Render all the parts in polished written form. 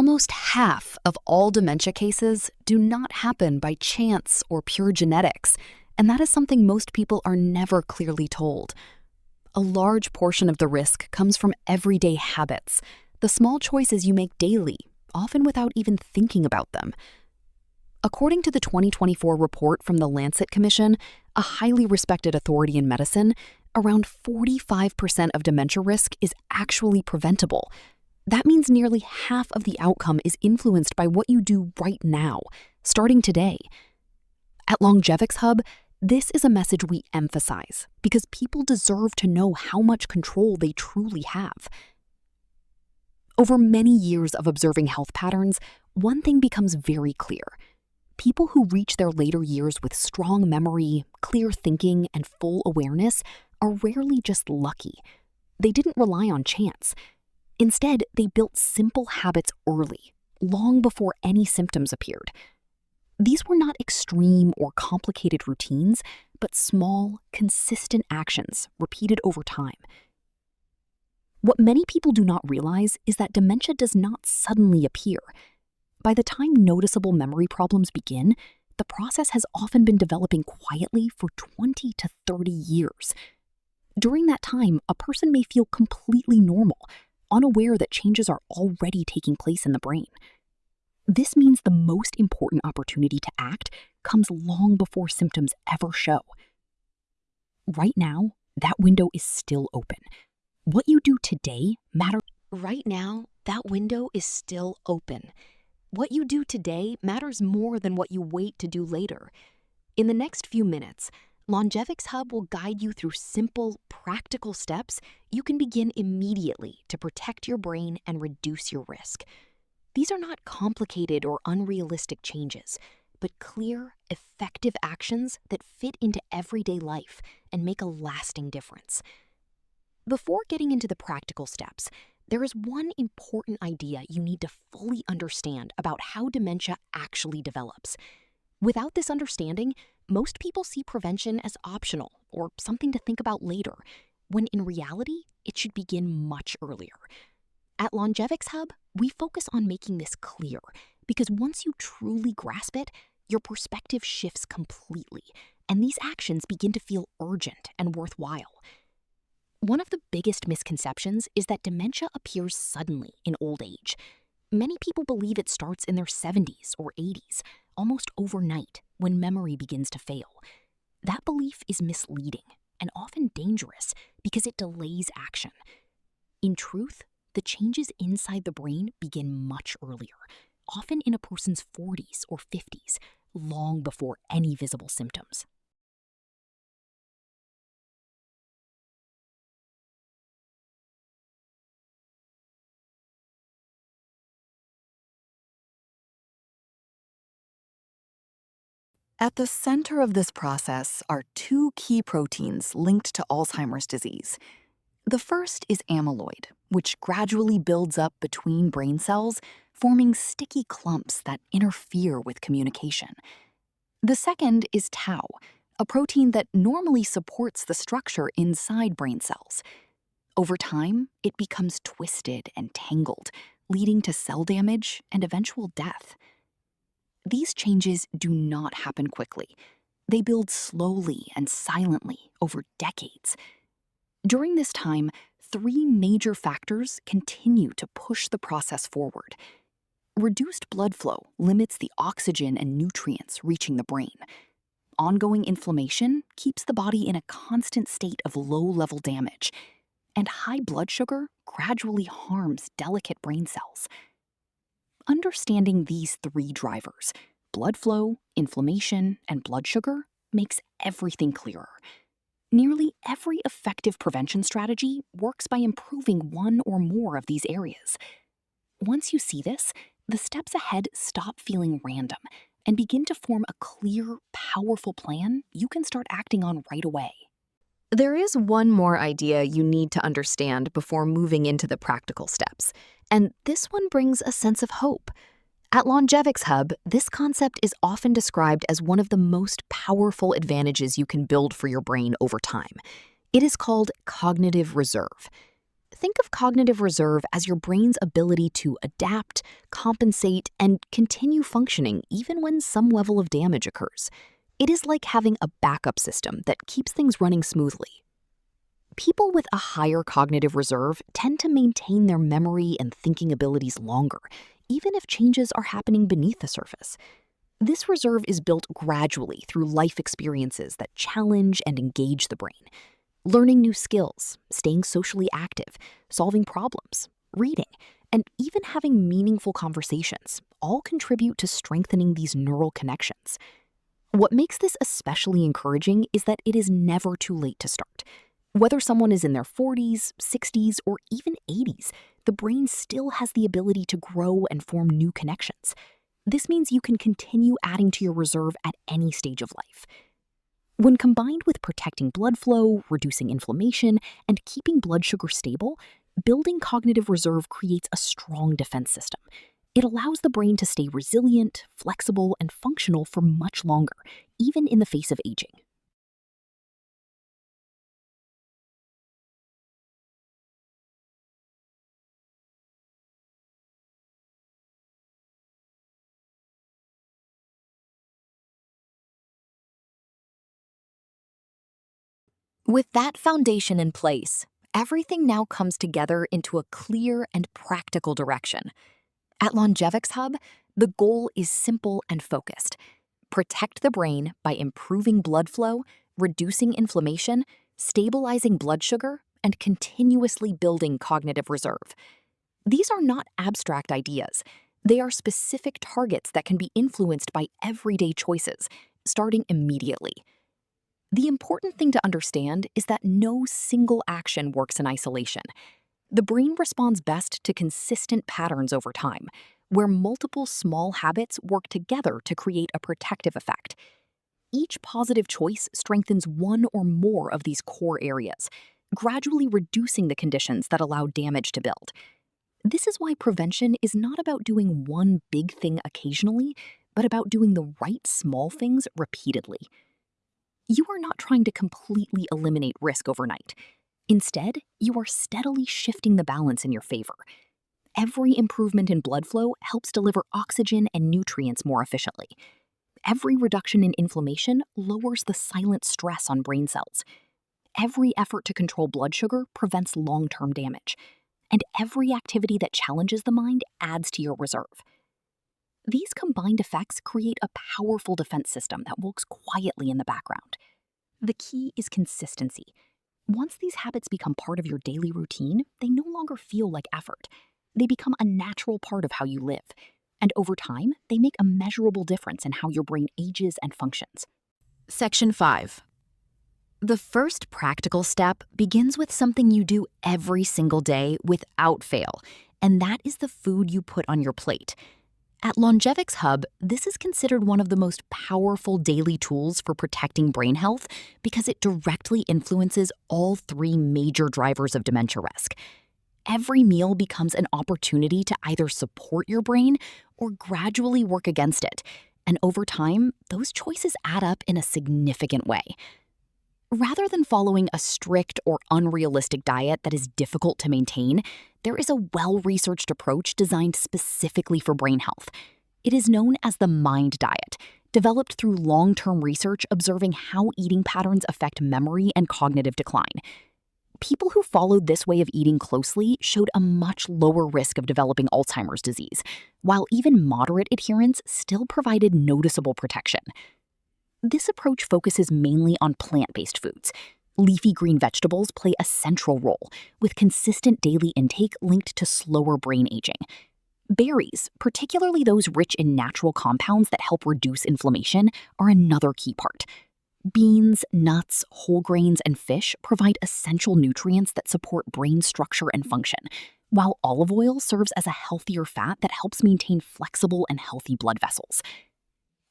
Almost half of all dementia cases do not happen by chance or pure genetics, and that is something most people are never clearly told. A large portion of the risk comes from everyday habits, the small choices you make daily, often without even thinking about them. According to the 2024 report from the Lancet Commission, a highly respected authority in medicine, around 45% of dementia risk is actually preventable. That means nearly half of the outcome is influenced by what you do right now, starting today. At Longevix Hub, this is a message we emphasize because people deserve to know how much control they truly have. Over many years of observing health patterns, one thing becomes very clear. People who reach their later years with strong memory, clear thinking, and full awareness are rarely just lucky. They didn't rely on chance. Instead, they built simple habits early, long before any symptoms appeared. These were not extreme or complicated routines, but small, consistent actions repeated over time. What many people do not realize is that dementia does not suddenly appear. By the time noticeable memory problems begin, the process has often been developing quietly for 20 to 30 years. During that time, a person may feel completely normal, unaware that changes are already taking place in the brain. This means the most important opportunity to act comes long before symptoms ever show. Right now, that window is still open. What you do today matters. Right now, that window is still open. What you do today matters more than what you wait to do later. In the next few minutes, Longevix Hub will guide you through simple, practical steps you can begin immediately to protect your brain and reduce your risk. These are not complicated or unrealistic changes, but clear, effective actions that fit into everyday life and make a lasting difference. Before getting into the practical steps, there is one important idea you need to fully understand about how dementia actually develops. Without this understanding, most people see prevention as optional or something to think about later, when in reality, it should begin much earlier. At Longevix Hub, we focus on making this clear because once you truly grasp it, your perspective shifts completely, and these actions begin to feel urgent and worthwhile. One of the biggest misconceptions is that dementia appears suddenly in old age. Many people believe it starts in their 70s or 80s, almost overnight, when memory begins to fail. That belief is misleading and often dangerous because it delays action. In truth, the changes inside the brain begin much earlier, often in a person's 40s or 50s, long before any visible symptoms. At the center of this process are two key proteins linked to Alzheimer's disease. The first is amyloid, which gradually builds up between brain cells, forming sticky clumps that interfere with communication. The second is tau, a protein that normally supports the structure inside brain cells. Over time, it becomes twisted and tangled, leading to cell damage and eventual death. These changes do not happen quickly. They build slowly and silently over decades. During this time, three major factors continue to push the process forward. Reduced blood flow limits the oxygen and nutrients reaching the brain. Ongoing inflammation keeps the body in a constant state of low-level damage. And high blood sugar gradually harms delicate brain cells. Understanding these three drivers, blood flow, inflammation, and blood sugar, makes everything clearer. Nearly every effective prevention strategy works by improving one or more of these areas. Once you see this, the steps ahead stop feeling random and begin to form a clear, powerful plan you can start acting on right away. There is one more idea you need to understand before moving into the practical steps, and this one brings a sense of hope. At Longevix Hub, this concept is often described as one of the most powerful advantages you can build for your brain over time. It is called cognitive reserve. Think of cognitive reserve as your brain's ability to adapt, compensate, and continue functioning even when some level of damage occurs. It is like having a backup system that keeps things running smoothly. People with a higher cognitive reserve tend to maintain their memory and thinking abilities longer, even if changes are happening beneath the surface. This reserve is built gradually through life experiences that challenge and engage the brain. Learning new skills, staying socially active, solving problems, reading, and even having meaningful conversations all contribute to strengthening these neural connections. What makes this especially encouraging is that it is never too late to start. Whether someone is in their 40s, 60s, or even 80s, the brain still has the ability to grow and form new connections. This means you can continue adding to your reserve at any stage of life. When combined with protecting blood flow, reducing inflammation, and keeping blood sugar stable, building cognitive reserve creates a strong defense system. It allows the brain to stay resilient, flexible, and functional for much longer, even in the face of aging. With that foundation in place, everything now comes together into a clear and practical direction. At Longevix Hub, the goal is simple and focused. Protect the brain by improving blood flow, reducing inflammation, stabilizing blood sugar, and continuously building cognitive reserve. These are not abstract ideas. They are specific targets that can be influenced by everyday choices, starting immediately. The important thing to understand is that no single action works in isolation. The brain responds best to consistent patterns over time, where multiple small habits work together to create a protective effect. Each positive choice strengthens one or more of these core areas, gradually reducing the conditions that allow damage to build. This is why prevention is not about doing one big thing occasionally, but about doing the right small things repeatedly. You are not trying to completely eliminate risk overnight. Instead, you are steadily shifting the balance in your favor. Every improvement in blood flow helps deliver oxygen and nutrients more efficiently. Every reduction in inflammation lowers the silent stress on brain cells. Every effort to control blood sugar prevents long-term damage. And every activity that challenges the mind adds to your reserve. These combined effects create a powerful defense system that works quietly in the background. The key is consistency. Once these habits become part of your daily routine, they no longer feel like effort. They become a natural part of how you live. And over time, they make a measurable difference in how your brain ages and functions. Section 5. The first practical step begins with something you do every single day without fail, and that is the food you put on your plate. At Longevix Hub, this is considered one of the most powerful daily tools for protecting brain health because it directly influences all three major drivers of dementia risk. Every meal becomes an opportunity to either support your brain or gradually work against it, and over time, those choices add up in a significant way. Rather than following a strict or unrealistic diet that is difficult to maintain, there is a well-researched approach designed specifically for brain health. It is known as the MIND diet, developed through long-term research observing how eating patterns affect memory and cognitive decline. People who followed this way of eating closely showed a much lower risk of developing Alzheimer's disease, while even moderate adherence still provided noticeable protection. This approach focuses mainly on plant-based foods. Leafy green vegetables play a central role, with consistent daily intake linked to slower brain aging. Berries, particularly those rich in natural compounds that help reduce inflammation, are another key part. Beans, nuts, whole grains, and fish provide essential nutrients that support brain structure and function, while olive oil serves as a healthier fat that helps maintain flexible and healthy blood vessels.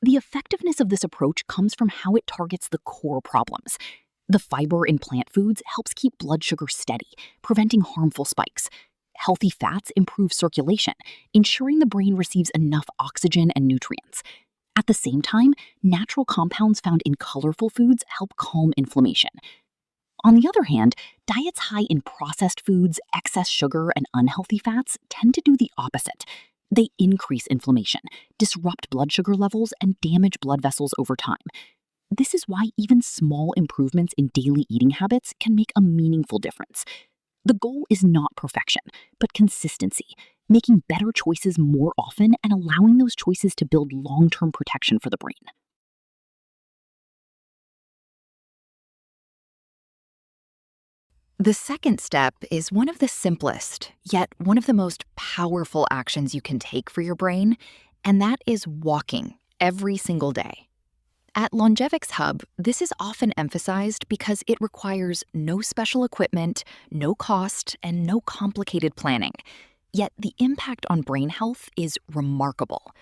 The effectiveness of this approach comes from how it targets the core problems. The fiber in plant foods helps keep blood sugar steady, preventing harmful spikes. Healthy fats improve circulation, ensuring the brain receives enough oxygen and nutrients. At the same time, natural compounds found in colorful foods help calm inflammation. On the other hand, diets high in processed foods, excess sugar, and unhealthy fats tend to do the opposite. They increase inflammation, disrupt blood sugar levels, and damage blood vessels over time. This is why even small improvements in daily eating habits can make a meaningful difference. The goal is not perfection, but consistency, making better choices more often and allowing those choices to build long-term protection for the brain. The second step is one of the simplest, yet one of the most powerful actions you can take for your brain, and that is walking every single day. At Longevix Hub, this is often emphasized because it requires no special equipment, no cost, and no complicated planning. Yet the impact on brain health is remarkable.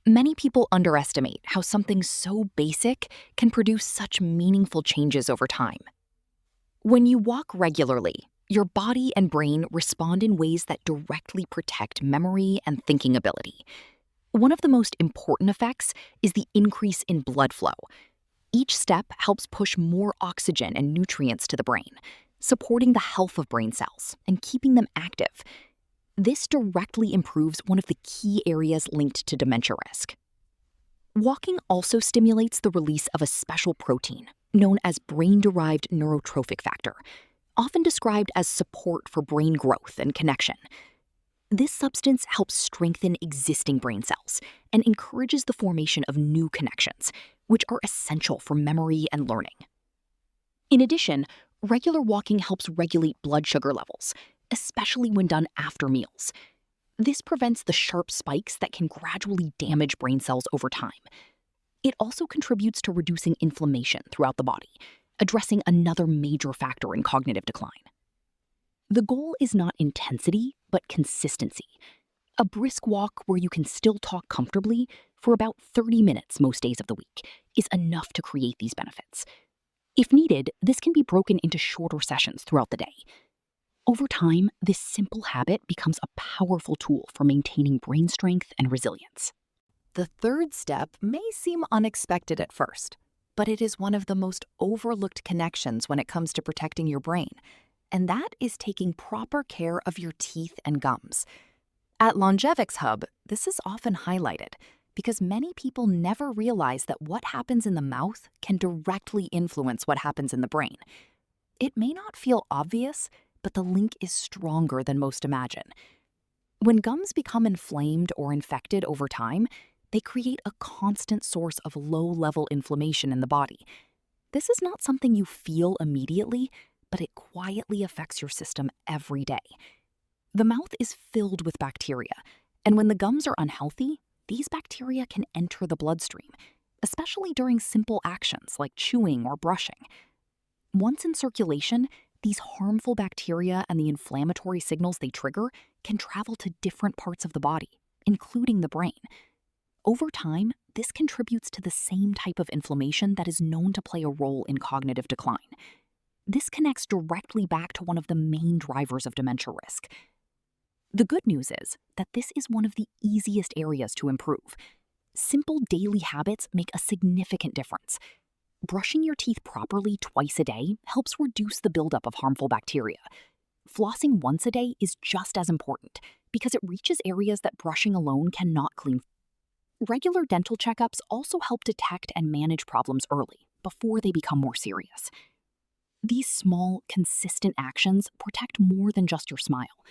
Many people underestimate how something so basic can produce such meaningful changes over time. When you walk regularly, your body and brain respond in ways that directly protect memory and thinking ability. One of the most important effects is the increase in blood flow. Each step helps push more oxygen and nutrients to the brain, supporting the health of brain cells and keeping them active. This directly improves one of the key areas linked to dementia risk. Walking also stimulates the release of a special protein known as brain-derived neurotrophic factor, often described as support for brain growth and connection. This substance helps strengthen existing brain cells and encourages the formation of new connections, which are essential for memory and learning. In addition, regular walking helps regulate blood sugar levels, especially when done after meals. This prevents the sharp spikes that can gradually damage brain cells over time. It also contributes to reducing inflammation throughout the body, addressing another major factor in cognitive decline. The goal is not intensity, but consistency. A brisk walk where you can still talk comfortably for about 30 minutes most days of the week is enough to create these benefits. If needed, this can be broken into shorter sessions throughout the day. Over time, this simple habit becomes a powerful tool for maintaining brain strength and resilience. The third step may seem unexpected at first, but it is one of the most overlooked connections when it comes to protecting your brain, and that is taking proper care of your teeth and gums. At Longevix Hub, this is often highlighted because many people never realize that what happens in the mouth can directly influence what happens in the brain. It may not feel obvious, but the link is stronger than most imagine. When gums become inflamed or infected over time, they create a constant source of low-level inflammation in the body. This is not something you feel immediately, but it quietly affects your system every day. The mouth is filled with bacteria, and when the gums are unhealthy, these bacteria can enter the bloodstream, especially during simple actions like chewing or brushing. Once in circulation, these harmful bacteria and the inflammatory signals they trigger can travel to different parts of the body, including the brain. Over time, this contributes to the same type of inflammation that is known to play a role in cognitive decline. This connects directly back to one of the main drivers of dementia risk. The good news is that this is one of the easiest areas to improve. Simple daily habits make a significant difference. Brushing your teeth properly twice a day helps reduce the buildup of harmful bacteria. Flossing once a day is just as important because it reaches areas that brushing alone cannot clean. Regular dental checkups also help detect and manage problems early, before they become more serious. These small, consistent actions protect more than just your smile.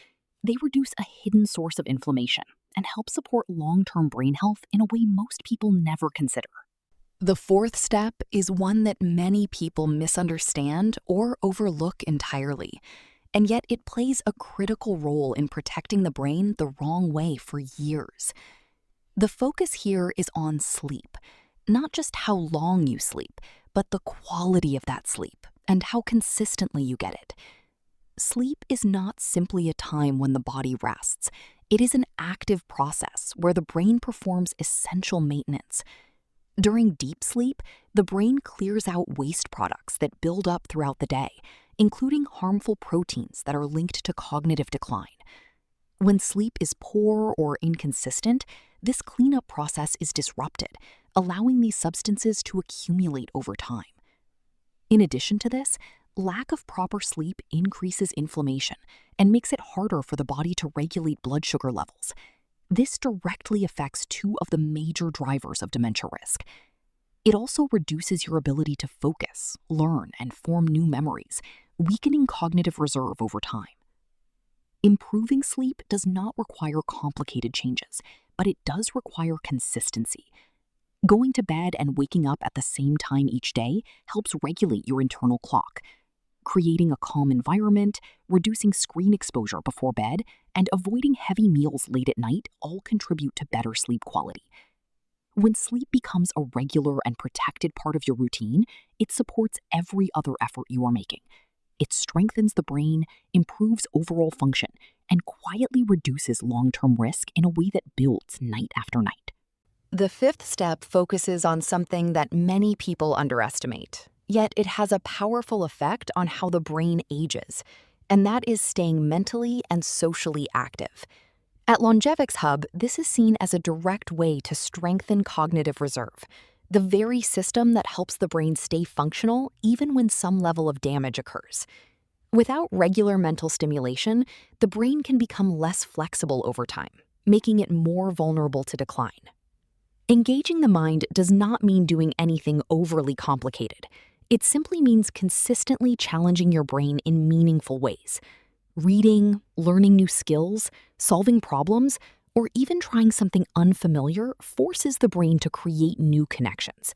They reduce a hidden source of inflammation and help support long-term brain health in a way most people never consider. The fourth step is one that many people misunderstand or overlook entirely, and yet it plays a critical role in protecting the brain the wrong way for years. The focus here is on sleep, not just how long you sleep, but the quality of that sleep and how consistently you get it. Sleep is not simply a time when the body rests. It is an active process where the brain performs essential maintenance. During deep sleep, the brain clears out waste products that build up throughout the day, including harmful proteins that are linked to cognitive decline. When sleep is poor or inconsistent, this cleanup process is disrupted, allowing these substances to accumulate over time. In addition to this, Lack of proper sleep increases inflammation and makes it harder for the body to regulate blood sugar levels. This directly affects two of the major drivers of dementia risk. It also reduces your ability to focus, learn, and form new memories, weakening cognitive reserve over time. Improving sleep does not require complicated changes, but it does require consistency. Going to bed and waking up at the same time each day helps regulate your internal clock. Creating a calm environment, reducing screen exposure before bed, and avoiding heavy meals late at night all contribute to better sleep quality. When sleep becomes a regular and protected part of your routine, it supports every other effort you are making. It strengthens the brain, improves overall function, and quietly reduces long-term risk in a way that builds night after night. The fifth step focuses on something that many people underestimate, yet it has a powerful effect on how the brain ages, and that is staying mentally and socially active. At Longevix Hub, this is seen as a direct way to strengthen cognitive reserve, the very system that helps the brain stay functional even when some level of damage occurs. Without regular mental stimulation, the brain can become less flexible over time, making it more vulnerable to decline. Engaging the mind does not mean doing anything overly complicated. It simply means consistently challenging your brain in meaningful ways. Reading, learning new skills, solving problems, or even trying something unfamiliar forces the brain to create new connections.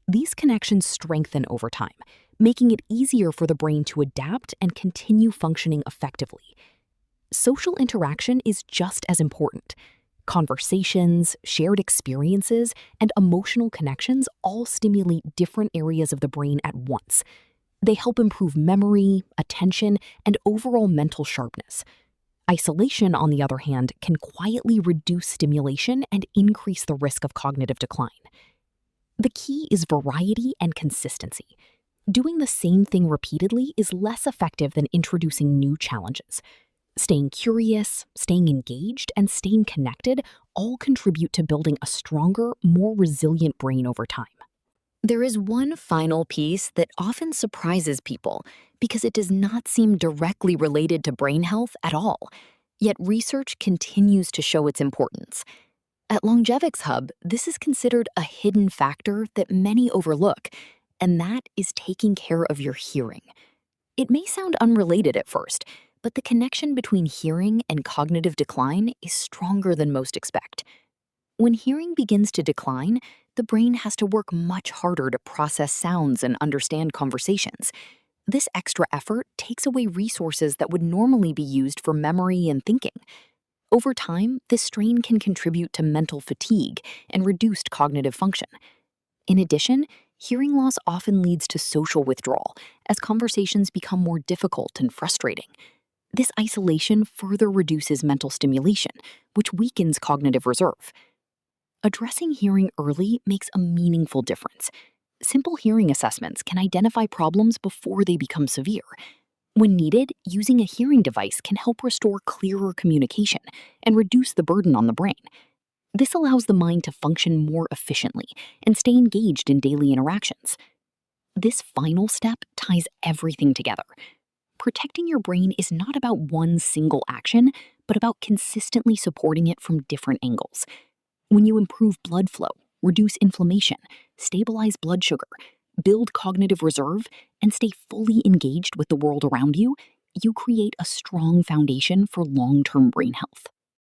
These connections strengthen over time, making it easier for the brain to adapt and continue functioning effectively. Social interaction is just as important. Conversations, shared experiences, and emotional connections all stimulate different areas of the brain at once. They help improve memory, attention, and overall mental sharpness. Isolation, on the other hand, can quietly reduce stimulation and increase the risk of cognitive decline. The key is variety and consistency. Doing the same thing repeatedly is less effective than introducing new challenges. Staying curious, staying engaged, and staying connected all contribute to building a stronger, more resilient brain over time. There is one final piece that often surprises people because it does not seem directly related to brain health at all, yet research continues to show its importance. At Longevix Hub, this is considered a hidden factor that many overlook, and that is taking care of your hearing. It may sound unrelated at first, but the connection between hearing and cognitive decline is stronger than most expect. When hearing begins to decline, the brain has to work much harder to process sounds and understand conversations. This extra effort takes away resources that would normally be used for memory and thinking. Over time, this strain can contribute to mental fatigue and reduced cognitive function. In addition, hearing loss often leads to social withdrawal as conversations become more difficult and frustrating. This isolation further reduces mental stimulation, which weakens cognitive reserve. Addressing hearing early makes a meaningful difference. Simple hearing assessments can identify problems before they become severe. When needed, using a hearing device can help restore clearer communication and reduce the burden on the brain. This allows the mind to function more efficiently and stay engaged in daily interactions. This final step ties everything together. Protecting your brain is not about one single action, but about consistently supporting it from different angles. When you improve blood flow, reduce inflammation, stabilize blood sugar, build cognitive reserve, and stay fully engaged with the world around you, you create a strong foundation for long-term brain health.